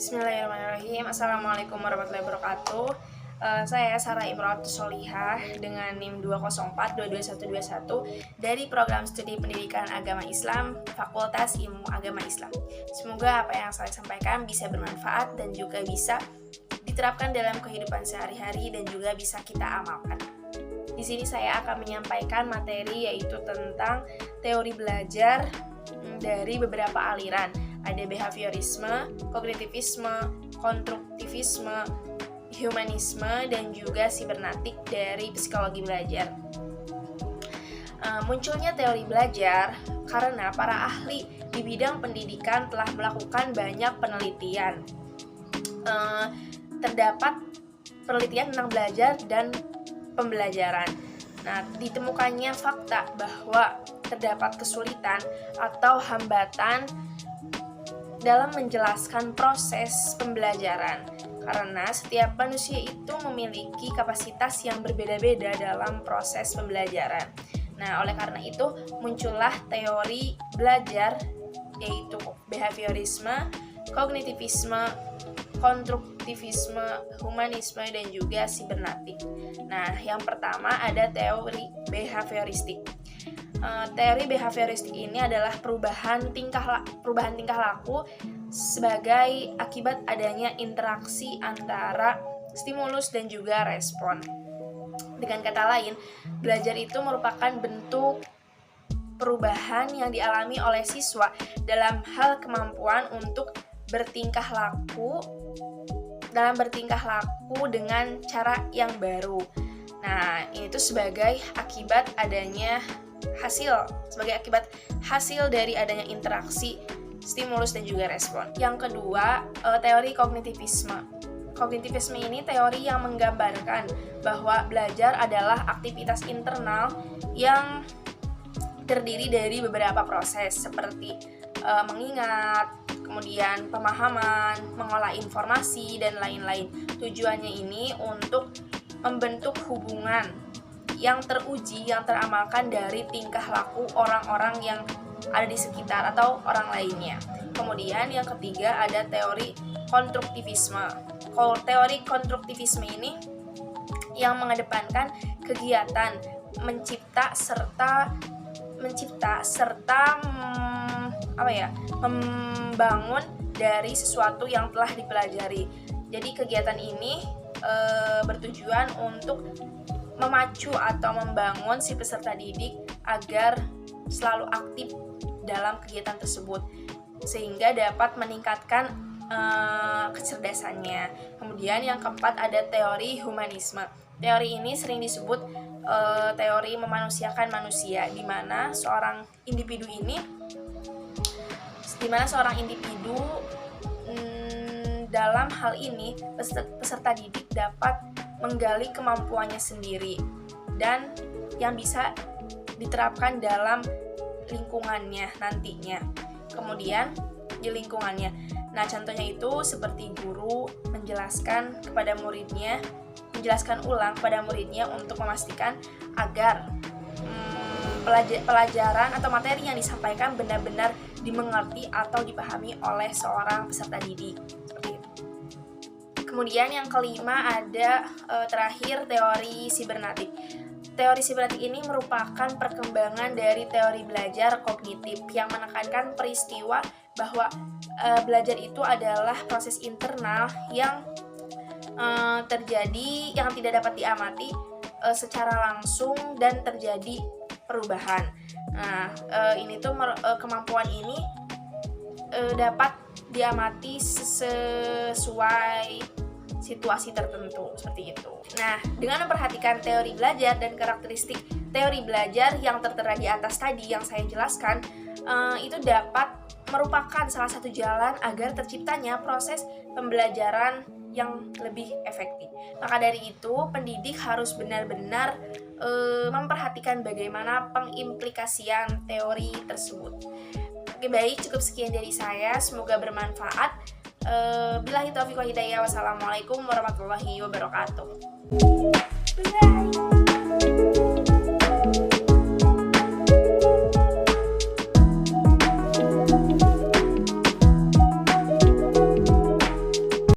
Bismillahirrahmanirrahim. Assalamualaikum warahmatullahi wabarakatuh. Saya Sarah Imro'atus Sholihah dengan NIM 204-22121 dari Program Studi Pendidikan Agama Islam, Fakultas Ilmu Agama Islam. Semoga apa yang saya sampaikan bisa bermanfaat dan juga bisa diterapkan dalam kehidupan sehari-hari dan juga bisa kita amalkan. Di sini saya akan menyampaikan materi yaitu tentang teori belajar dari beberapa aliran. Ada behaviorisme, kognitivisme, konstruktivisme, humanisme, dan juga sibernetik dari psikologi belajar. Munculnya teori belajar karena para ahli di bidang pendidikan telah melakukan banyak penelitian. Terdapat penelitian tentang belajar dan pembelajaran. Nah, ditemukannya fakta bahwa terdapat kesulitan atau hambatan dalam menjelaskan proses pembelajaran karena setiap manusia itu memiliki kapasitas yang berbeda-beda dalam proses pembelajaran. Nah, oleh karena itu muncullah teori belajar yaitu behaviorisme, kognitivisme, konstruktivisme, humanisme, dan juga sibernetik. Nah, yang pertama ada teori behavioristik. Teori behavioristik ini adalah perubahan tingkah laku sebagai akibat adanya interaksi antara stimulus dan juga respon. Dengan kata lain, belajar itu merupakan bentuk perubahan yang dialami oleh siswa dalam hal kemampuan untuk bertingkah laku dengan cara yang baru. Nah, ini tuh sebagai akibat hasil dari adanya interaksi stimulus dan juga respon. Yang kedua, teori kognitivisme. Kognitivisme ini teori yang menggambarkan bahwa belajar adalah aktivitas internal yang terdiri dari beberapa proses seperti mengingat, kemudian pemahaman, mengolah informasi, dan lain-lain. Tujuannya ini untuk membentuk hubungan yang teruji, yang teramalkan dari tingkah laku orang-orang yang ada di sekitar atau orang lainnya. Kemudian yang ketiga ada teori konstruktivisme. Teori konstruktivisme ini yang mengedepankan kegiatan mencipta serta membangun dari sesuatu yang telah dipelajari. Jadi kegiatan ini bertujuan untuk memacu atau membangun si peserta didik agar selalu aktif dalam kegiatan tersebut sehingga dapat meningkatkan kecerdasannya. Kemudian yang keempat ada teori humanisme. Teori ini sering disebut teori memanusiakan manusia, di mana seorang individu dalam hal ini peserta didik dapat menggali kemampuannya sendiri dan yang bisa diterapkan dalam lingkungannya nantinya. Kemudian di lingkungannya. Nah, contohnya itu seperti guru menjelaskan ulang kepada muridnya untuk memastikan agar pelajaran atau materi yang disampaikan benar-benar dimengerti atau dipahami oleh seorang peserta didik. Kemudian yang kelima ada terakhir teori sibernetik. Teori sibernetik ini merupakan perkembangan dari teori belajar kognitif yang menekankan peristiwa bahwa belajar itu adalah proses internal yang terjadi yang tidak dapat diamati secara langsung dan terjadi perubahan. Nah, kemampuan ini dapat diamati sesuai situasi tertentu seperti itu. Nah, dengan memperhatikan teori belajar dan karakteristik teori belajar yang tertera di atas tadi yang saya jelaskan, itu dapat merupakan salah satu jalan agar terciptanya proses pembelajaran yang lebih efektif. Maka dari itu, pendidik harus benar-benar memperhatikan bagaimana pengimplikasian teori tersebut. Oke, baik, cukup sekian dari saya. Semoga bermanfaat. Billahi taufiq wal hidayah. Wassalamualaikum warahmatullahi wabarakatuh. Bye.